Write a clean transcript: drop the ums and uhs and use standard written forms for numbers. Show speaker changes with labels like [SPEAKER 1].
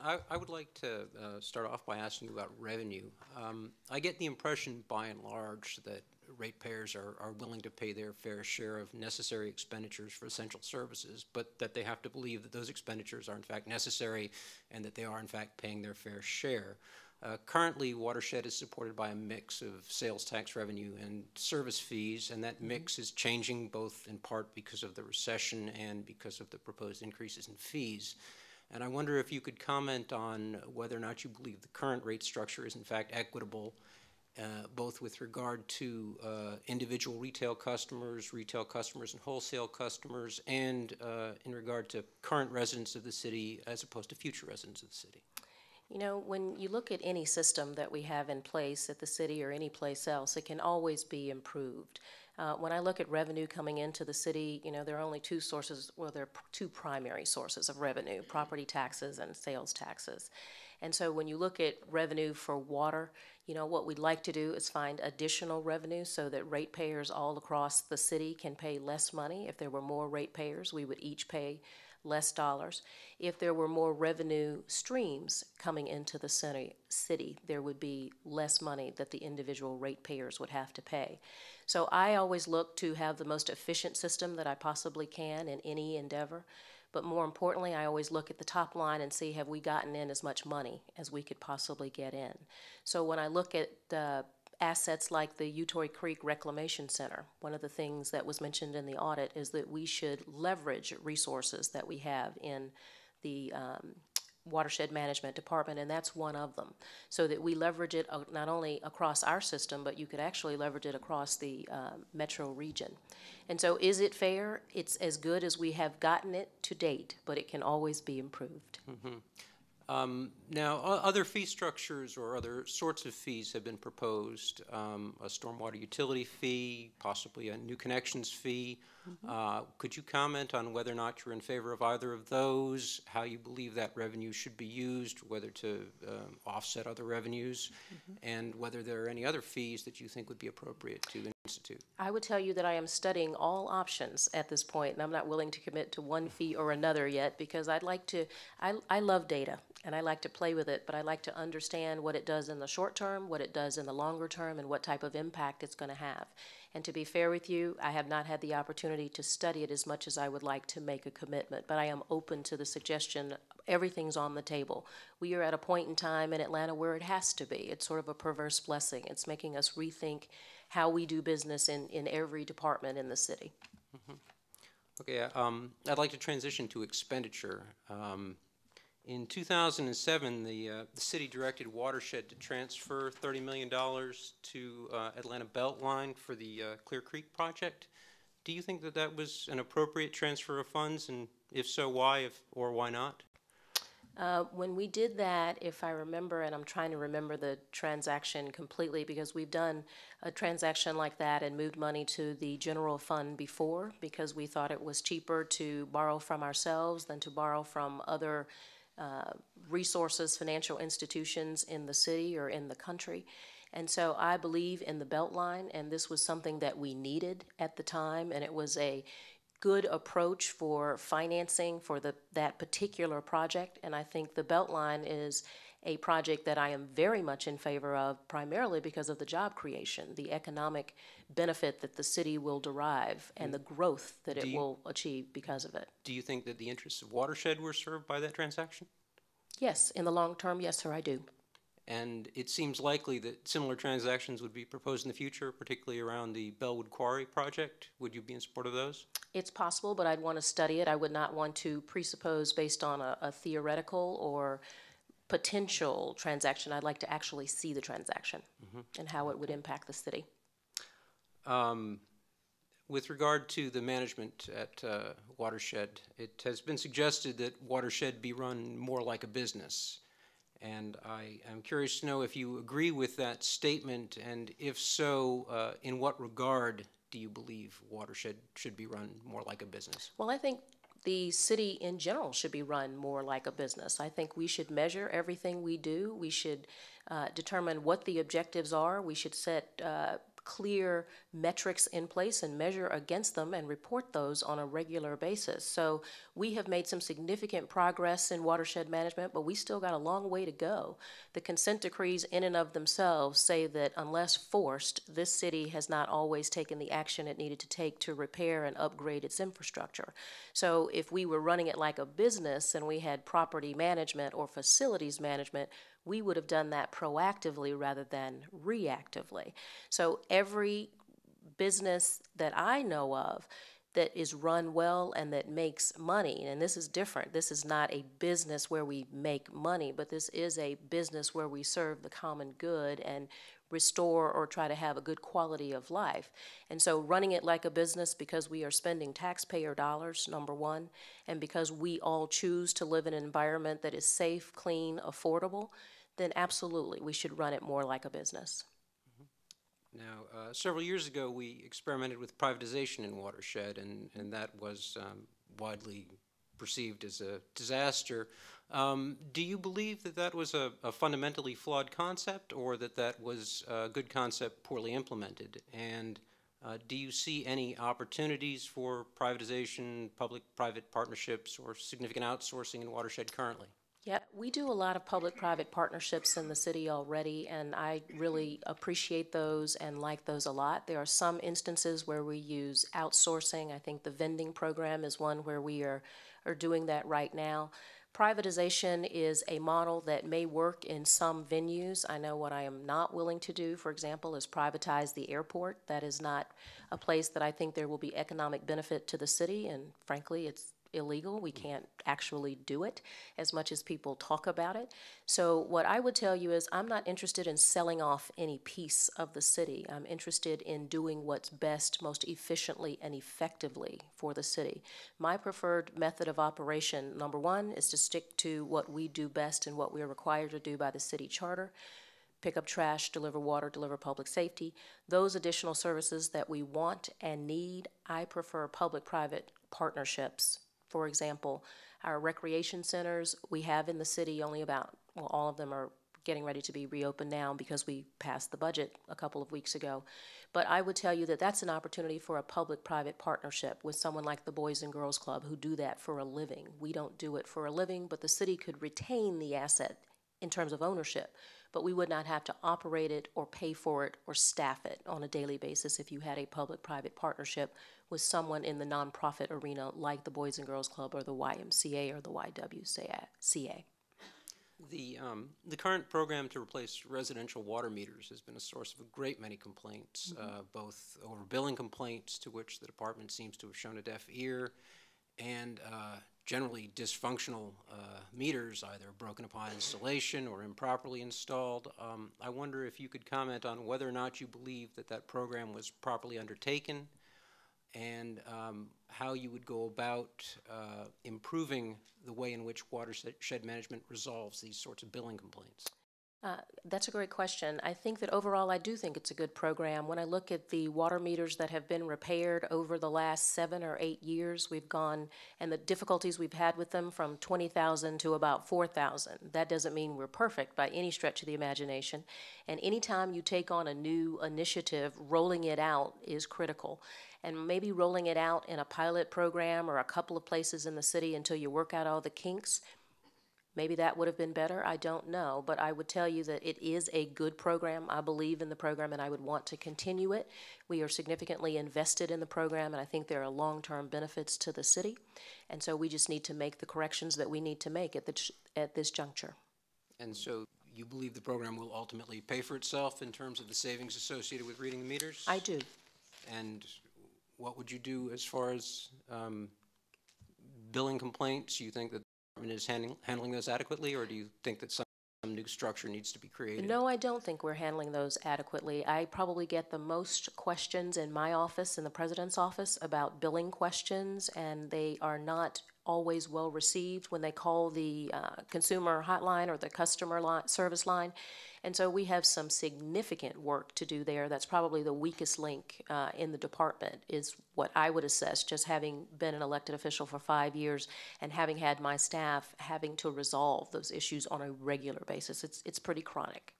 [SPEAKER 1] I would like to start off by asking you about revenue. I get the impression, by and large, that ratepayers are willing to pay their fair share of necessary expenditures for essential services, but that they have to believe that those expenditures are in fact necessary and that they are in fact paying their fair share. Currently, Watershed is supported by a mix of sales tax revenue and service fees, and that mix is changing both in part because of the recession and because of the proposed increases in fees. And I wonder if you could comment on whether or not you believe the current rate structure is in fact equitable, both with regard to individual retail customers and wholesale customers, and in regard to current residents of the city as opposed to future residents of the city.
[SPEAKER 2] You know, when you look at any system that we have in place at the city or any place else, it can always be improved. When I look at revenue coming into the city, you know, there are only two sources, well, there are two primary sources of revenue: property taxes and sales taxes. And so when you look at revenue for water, you know, what we'd like to do is find additional revenue so that ratepayers all across the city can pay less money. If there were more ratepayers, we would each pay less dollars. If there were more revenue streams coming into the city, there would be less money that the individual ratepayers would have to pay. So I always look to have the most efficient system that I possibly can in any endeavor. But more importantly, I always look at the top line and see, have we gotten in as much money as we could possibly get in? So when I look at assets like the Utoy Creek Reclamation Center, one of the things that was mentioned in the audit is that we should leverage resources that we have in the Watershed Management Department, and that's one of them, so that we leverage it not only across our system, but you could actually leverage it across the metro region. And so is it fair? It's as good as we have gotten it to date, but it can always be improved.
[SPEAKER 1] Mm-hmm. Now, other fee structures or other sorts of fees have been proposed, a stormwater utility fee, possibly a new connections fee. Could you comment on whether or not you're in favor of either of those, how you believe that revenue should be used, whether to offset other revenues, and whether there are any other fees that you think would be appropriate to institute?
[SPEAKER 2] I would tell you that I am studying all options at this point, and I'm not willing to commit to one fee or another yet, because I'd like to, I love data, and I like to play with it, but I like to understand what it does in the short term, what it does in the longer term, and what type of impact it's going to have. And to be fair with you, I have not had the opportunity to study it as much as I would like to make a commitment, but I am open to the suggestion. Everything's on the table. We are at a point in time in Atlanta where it has to be. It's sort of a perverse blessing. It's making us rethink how we do business in every department in the city.
[SPEAKER 1] Okay, I'd like to transition to expenditure. In 2007, the city directed Watershed to transfer $30 million to Atlanta Beltline for the Clear Creek project. Do you think that that was an appropriate transfer of funds, and if so, why, or why not?
[SPEAKER 2] When we did that, if I remember, and I'm trying to remember the transaction completely, because we've done a transaction like that and moved money to the general fund before, because we thought it was cheaper to borrow from ourselves than to borrow from other resources, financial institutions in the city or in the country. And so I believe in the Beltline, and this was something that we needed at the time, and it was a good approach for financing for that particular project. And I think the Beltline is a project that I am very much in favor of, primarily because of the job creation, the economic benefit that the city will derive, and the growth that it will achieve because of it.
[SPEAKER 1] Do you think that the interests of Watershed were served by that transaction?
[SPEAKER 2] Yes, in the long term, yes, sir, I do.
[SPEAKER 1] And it seems likely that similar transactions would be proposed in the future, particularly around the Bellwood Quarry project. Would you be in support of those?
[SPEAKER 2] It's possible, but I'd want to study it. I would not want to presuppose based on a theoretical or potential transaction. I'd like to actually see the transaction and how it would impact the city.
[SPEAKER 1] With regard to the management at Watershed, it has been suggested that Watershed be run more like a business. And I am curious to know if you agree with that statement, and if so, in what regard do you believe Watershed should be run more like a business?
[SPEAKER 2] Well, I think the city in general should be run more like a business. I think we should measure everything we do. We should determine what the objectives are. We should set clear metrics in place and measure against them and report those on a regular basis. So we have made some significant progress in watershed management, but we still got a long way to go. The consent decrees in and of themselves say that unless forced, this city has not always taken the action it needed to take to repair and upgrade its infrastructure. So if we were running it like a business and we had property management or facilities management, we would have done that proactively rather than reactively. So every business that I know of that is run well and that makes money, and this is different. This is not a business where we make money, but this is a business where we serve the common good and restore or try to have a good quality of life. And so running it like a business because we are spending taxpayer dollars, number one, and because we all choose to live in an environment that is safe, clean, affordable, then absolutely we should run it more like a business.
[SPEAKER 1] Now, several years ago, we experimented with privatization in watershed, and that was widely perceived as a disaster. Do you believe that that was a fundamentally flawed concept, or that that was a good concept poorly implemented? And do you see any opportunities for privatization, public-private partnerships, or significant outsourcing in watershed currently?
[SPEAKER 2] Yeah, we do a lot of public-private partnerships in the city already, and I really appreciate those and like those a lot. There are some instances where we use outsourcing. I think the vending program is one where we are doing that right now. Privatization is a model that may work in some venues. I know what I am not willing to do, for example, is privatize the airport. That is not a place that I think there will be economic benefit to the city, and frankly, it's illegal. We can't actually do it as much as people talk about it. So what I would tell you is I'm not interested in selling off any piece of the city. I'm interested in doing what's best, most efficiently and effectively for the city. My preferred method of operation, number one, is to stick to what we do best and what we are required to do by the city charter. Pick up trash, deliver water, deliver public safety. Those additional services that we want and need, I prefer public-private partnerships. For example, our recreation centers we have in the city, only about, well, all of them are getting ready to be reopened now because we passed the budget a couple of weeks ago. But I would tell you that that's an opportunity for a public-private partnership with someone like the Boys and Girls Club who do that for a living. We don't do it for a living, but the city could retain the asset in terms of ownership, but we would not have to operate it or pay for it or staff it on a daily basis if you had a public-private partnership with someone in the nonprofit arena like the Boys and Girls Club or the YMCA or the YWCA.
[SPEAKER 1] The current program to replace residential water meters has been a source of a great many complaints, both overbilling complaints to which the department seems to have shown a deaf ear, and generally dysfunctional meters, either broken upon installation or improperly installed. I wonder if you could comment on whether or not you believe that that program was properly undertaken, and how you would go about improving the way in which watershed management resolves these sorts of billing complaints.
[SPEAKER 2] That's a great question. I think that overall I do think it's a good program. When I look at the water meters that have been repaired over the last 7 or 8 years, we've gone, and the difficulties we've had with them, from 20,000 to about 4,000. That doesn't mean we're perfect by any stretch of the imagination. And anytime you take on a new initiative, rolling it out is critical. And maybe rolling it out in a pilot program or a couple of places in the city until you work out all the kinks. Maybe that would have been better, I don't know, but I would tell you that it is a good program. I believe in the program and I would want to continue it. We are significantly invested in the program, and I think there are long-term benefits to the city, and so we just need to make the corrections that we need to make at this juncture.
[SPEAKER 1] And so you believe the program will ultimately pay for itself in terms of the savings associated with reading the meters?
[SPEAKER 2] I do.
[SPEAKER 1] And what would you do as far as billing complaints? You think that is handling those adequately, or do you think that some new structure needs to be created?
[SPEAKER 2] No, I don't think we're handling those adequately. I probably get the most questions in my office, in the president's office, about billing questions, and they are not always well received when they call the consumer hotline or the customer service line. And so we have some significant work to do there. That's probably the weakest link in the department, is what I would assess, just having been an elected official for 5 years and having had my staff having to resolve those issues on a regular basis. It's pretty chronic.